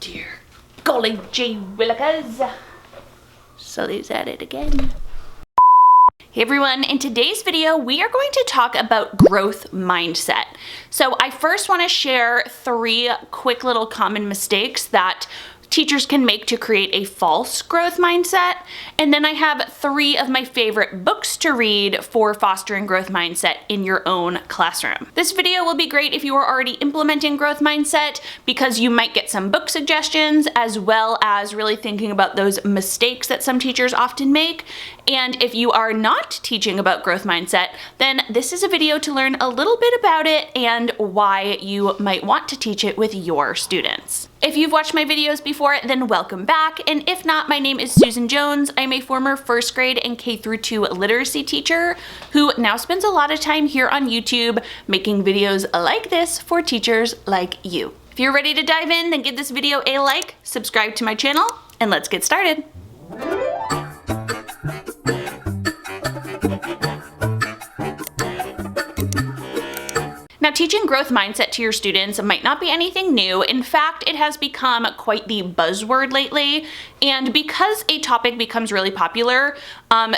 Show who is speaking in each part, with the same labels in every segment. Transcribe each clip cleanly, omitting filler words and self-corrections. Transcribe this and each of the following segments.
Speaker 1: dear. Golly gee willikers. Sully's at it again. Hey everyone, in today's video, we are going to talk about growth mindset. So I first want to share 3 quick little common mistakes that teachers can make to create a false growth mindset. And then I have 3 of my favorite books to read for fostering growth mindset in your own classroom. This video will be great if you are already implementing growth mindset because you might get some book suggestions as well as really thinking about those mistakes that some teachers often make. And if you are not teaching about growth mindset, then this is a video to learn a little bit about it and why you might want to teach it with your students. If you've watched my videos before, then welcome back. And if not, my name is Susan Jones. I'm a former 1st grade and K-2 literacy teacher who now spends a lot of time here on YouTube making videos like this for teachers like you. If you're ready to dive in, then give this video a like, subscribe to my channel, and let's get started. Now, teaching growth mindset to your students might not be anything new. In fact, it has become quite the buzzword lately. And because a topic becomes really popular,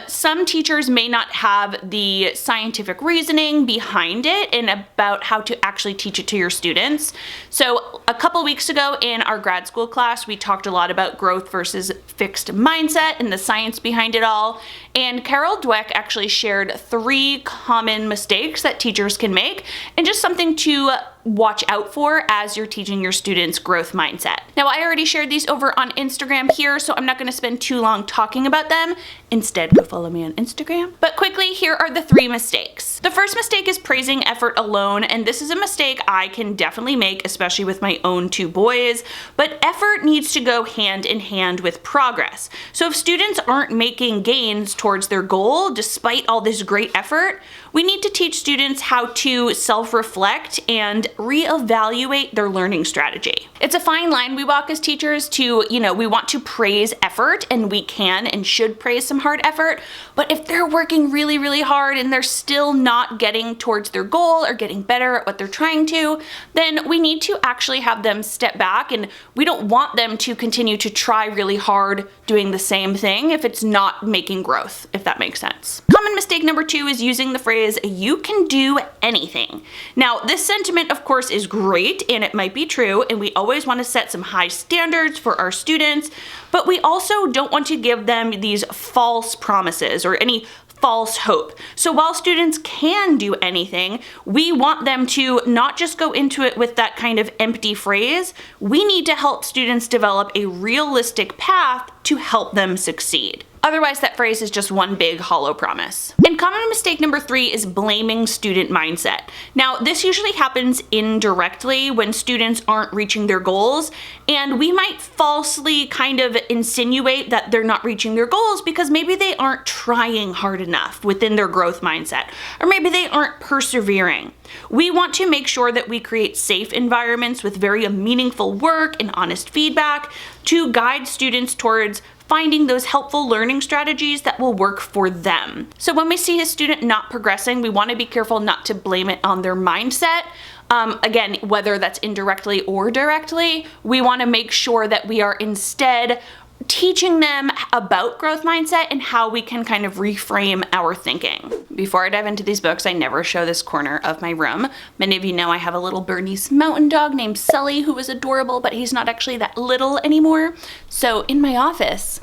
Speaker 1: some teachers may not have the scientific reasoning behind it and about how to actually teach it to your students. So a couple weeks ago in our grad school class, we talked a lot about growth versus fixed mindset and the science behind it all. And Carol Dweck actually shared 3 common mistakes that teachers can make and just something to watch out for as you're teaching your students growth mindset. Now, I already shared these over on Instagram here, so I'm not going to spend too long talking about them. Instead, go follow me on Instagram. But quickly, here are the 3 mistakes. The first mistake is praising effort alone, and this is a mistake I can definitely make, especially with my own 2 boys, but effort needs to go hand in hand with progress. So if students aren't making gains towards their goal, despite all this great effort, we need to teach students how to self-reflect and reevaluate their learning strategy. It's a fine line we walk as teachers to, we want to praise effort, and we can and should praise some hard effort, but if they're working really, really hard and they're still not getting towards their goal or getting better at what they're trying to, then we need to actually have them step back, and we don't want them to continue to try really hard doing the same thing if it's not making growth, if that makes sense. Common mistake number 2 is using the phrase, "you can do anything." Now, this sentiment, of course, is great, and it might be true, and we always want to set some high standards for our students, but we also don't want to give them these false promises or any false hope. So while students can do anything, we want them to not just go into it with that kind of empty phrase. We need to help students develop a realistic path to help them succeed. Otherwise, that phrase is just one big hollow promise. And common mistake number 3 is blaming student mindset. Now, this usually happens indirectly when students aren't reaching their goals, and we might falsely kind of insinuate that they're not reaching their goals because maybe they aren't trying hard enough within their growth mindset, or maybe they aren't persevering. We want to make sure that we create safe environments with very meaningful work and honest feedback to guide students towards finding those helpful learning strategies that will work for them. So when we see a student not progressing, we want to be careful not to blame it on their mindset. Again, whether that's indirectly or directly, we want to make sure that we are instead teaching them about growth mindset and how we can kind of reframe our thinking. Before I dive into these books, I never show this corner of my room. Many of you know I have a little Bernese mountain dog named Sully who is adorable, but he's not actually that little anymore. So in my office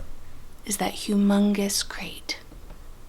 Speaker 1: is that humongous crate.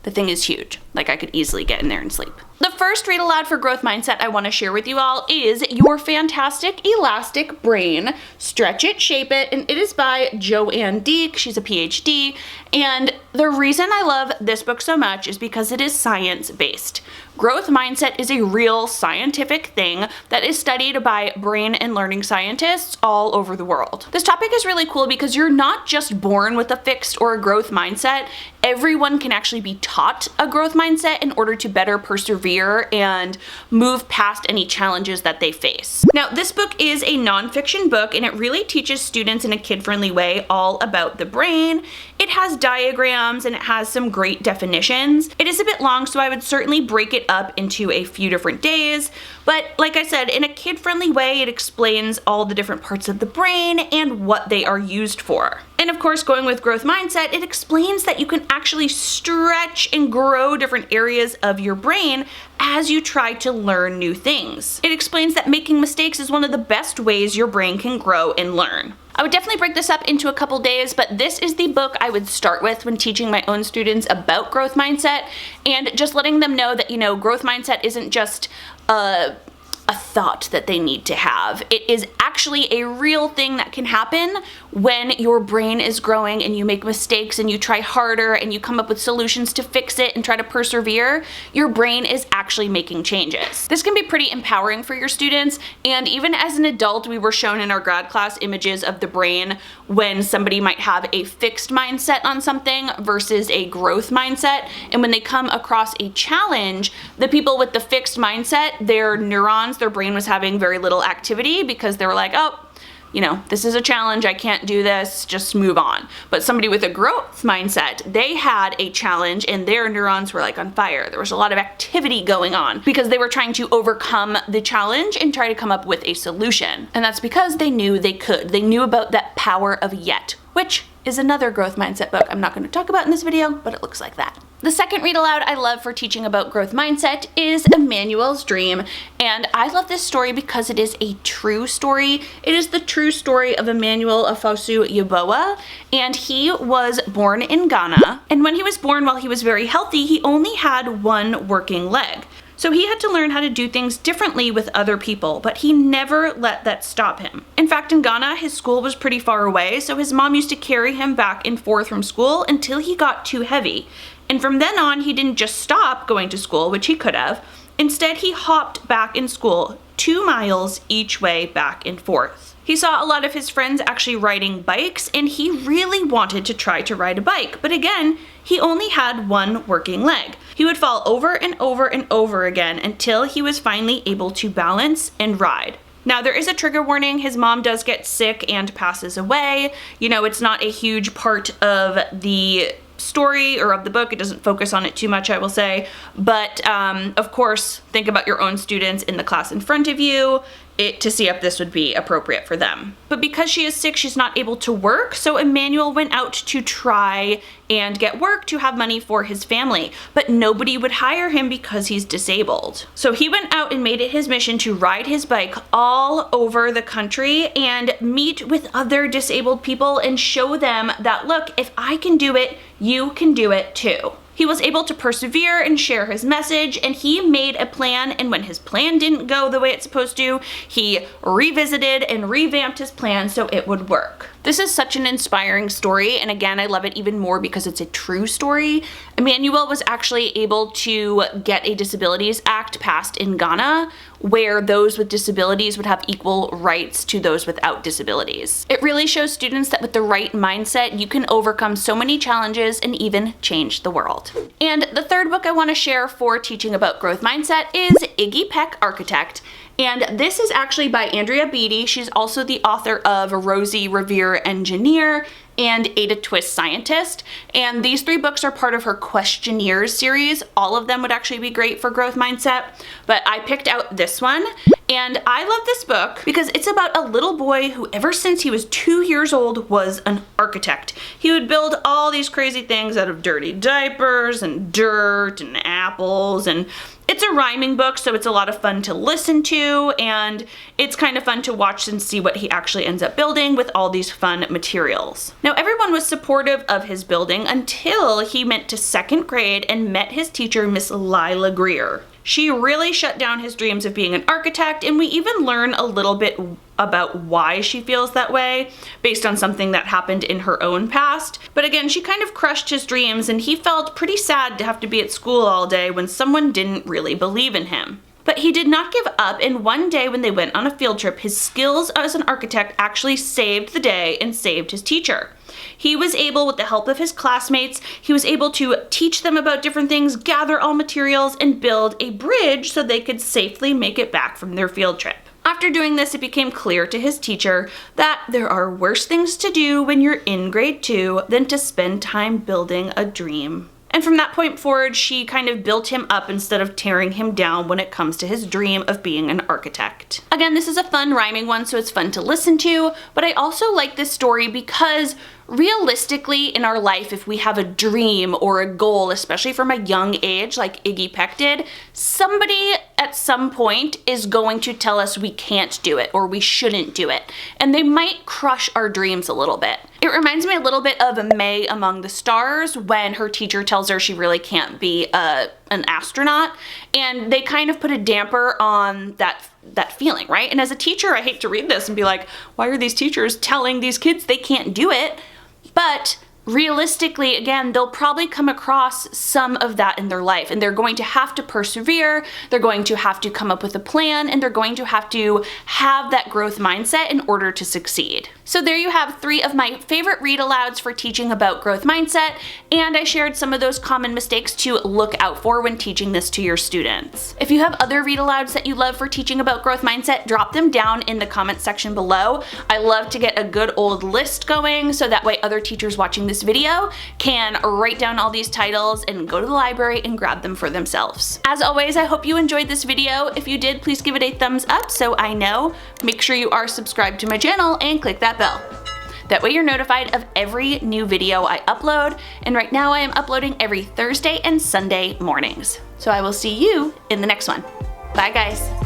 Speaker 1: The thing is huge. Like, I could easily get in there and sleep. The first read aloud for growth mindset I want to share with you all is Your Fantastic Elastic Brain, Stretch It, Shape It, and it is by Joanne Deek. She's a PhD, and the reason I love this book so much is because it is science-based. Growth mindset is a real scientific thing that is studied by brain and learning scientists all over the world. This topic is really cool because you're not just born with a fixed or a growth mindset. Everyone can actually be taught a growth mindset in order to better persevere persevere and move past any challenges that they face. Now, this book is a nonfiction book, and it really teaches students in a kid-friendly way all about the brain. It has diagrams and it has some great definitions. It is a bit long, so I would certainly break it up into a few different days. But like I said, in a kid-friendly way, it explains all the different parts of the brain and what they are used for. And of course, going with growth mindset, it explains that you can actually stretch and grow different areas of your brain as you try to learn new things. It explains that making mistakes is one of the best ways your brain can grow and learn. I would definitely break this up into a couple days, but this is the book I would start with when teaching my own students about growth mindset, and just letting them know that, growth mindset isn't just a thought that they need to have. It is actually a real thing that can happen when your brain is growing and you make mistakes and you try harder and you come up with solutions to fix it and try to persevere. Your brain is actually making changes. This can be pretty empowering for your students, and even as an adult, we were shown in our grad class images of the brain when somebody might have a fixed mindset on something versus a growth mindset. And when they come across a challenge, the people with the fixed mindset, their neurons, their brain was having very little activity because they were like, oh, this is a challenge, I can't do this, just move on. But somebody with a growth mindset, they had a challenge and their neurons were like on fire. There was a lot of activity going on because they were trying to overcome the challenge and try to come up with a solution. And that's because they knew they could. They knew about that power of yet, which is another growth mindset book I'm not going to talk about in this video, but it looks like that. The second read aloud I love for teaching about growth mindset is Emmanuel's Dream, and I love this story because it is a true story. It is the true story of Emmanuel Afosu Yeboah, and he was born in Ghana, and when he was born, while he was very healthy, he only had one working leg. So he had to learn how to do things differently with other people, but he never let that stop him. In fact, in Ghana, his school was pretty far away, so his mom used to carry him back and forth from school until he got too heavy. And from then on, he didn't just stop going to school, which he could have. Instead, he hopped back in school 2 miles each way back and forth. He saw a lot of his friends actually riding bikes, and he really wanted to try to ride a bike. But again, he only had one working leg. He would fall over and over and over again until he was finally able to balance and ride. Now, there is a trigger warning. His mom does get sick and passes away. It's not a huge part of the story or of the book. It doesn't focus on it too much, I will say. But of course, think about your own students in the class in front of you to see if this would be appropriate for them. But because she is sick, she's not able to work, so Emmanuel went out to try and get work to have money for his family, but nobody would hire him because he's disabled. So he went out and made it his mission to ride his bike all over the country and meet with other disabled people and show them that, look, if I can do it, you can do it too. He was able to persevere and share his message, and he made a plan, and when his plan didn't go the way it's supposed to, he revisited and revamped his plan so it would work. This is such an inspiring story, and again, I love it even more because it's a true story. Emmanuel was actually able to get a Disabilities Act passed in Ghana, where those with disabilities would have equal rights to those without disabilities. It really shows students that with the right mindset, you can overcome so many challenges and even change the world. And the third book I want to share for teaching about growth mindset is Iggy, Peck, Architect. And this is actually by Andrea Beatty. She's also the author of Rosie Revere Engineer and Ada Twist Scientist. And these 3 books are part of her questionnaires series. All of them would actually be great for growth mindset, but I picked out this one. And I love this book because it's about a little boy who ever since he was 2 years old was an architect. He would build all these crazy things out of dirty diapers and dirt and apples, and it's a rhyming book, so it's a lot of fun to listen to, and it's kind of fun to watch and see what he actually ends up building with all these fun materials. Now, everyone was supportive of his building until he went to 2nd grade and met his teacher, Miss Lila Greer. She really shut down his dreams of being an architect, and we even learn a little bit about why she feels that way based on something that happened in her own past. But again, she kind of crushed his dreams, and he felt pretty sad to have to be at school all day when someone didn't really believe in him. But he did not give up, and one day when they went on a field trip, his skills as an architect actually saved the day and saved his teacher. he was able, with the help of his classmates, he was able to teach them about different things, gather all materials, and build a bridge so they could safely make it back from their field trip. After doing this, it became clear to his teacher that there are worse things to do when you're in grade 2 than to spend time building a dream. And from that point forward, she kind of built him up instead of tearing him down when it comes to his dream of being an architect. Again, this is a fun rhyming one, so it's fun to listen to, but I also like this story because realistically in our life, if we have a dream or a goal, especially from a young age like Iggy Peck did, somebody at some point is going to tell us we can't do it or we shouldn't do it, and they might crush our dreams a little bit. It reminds me a little bit of May among the stars when her teacher tells her she really can't be an astronaut, and they kind of put a damper on that feeling, right? And as a teacher, I hate to read this and be like, why are these teachers telling these kids they can't do it? But realistically, again, they'll probably come across some of that in their life, and they're going to have to persevere, they're going to have to come up with a plan, and they're going to have that growth mindset in order to succeed. So there you have 3 of my favorite read alouds for teaching about growth mindset, and I shared some of those common mistakes to look out for when teaching this to your students. If you have other read alouds that you love for teaching about growth mindset, drop them down in the comment section below. I love to get a good old list going so that way other teachers watching this video can write down all these titles and go to the library and grab them for themselves. As always, I hope you enjoyed this video. If you did, please give it a thumbs up so I know. Make sure you are subscribed to my channel and click that bell. That way you're notified of every new video I upload, and right now I am uploading every Thursday and Sunday mornings. So I will see you in the next one. Bye guys.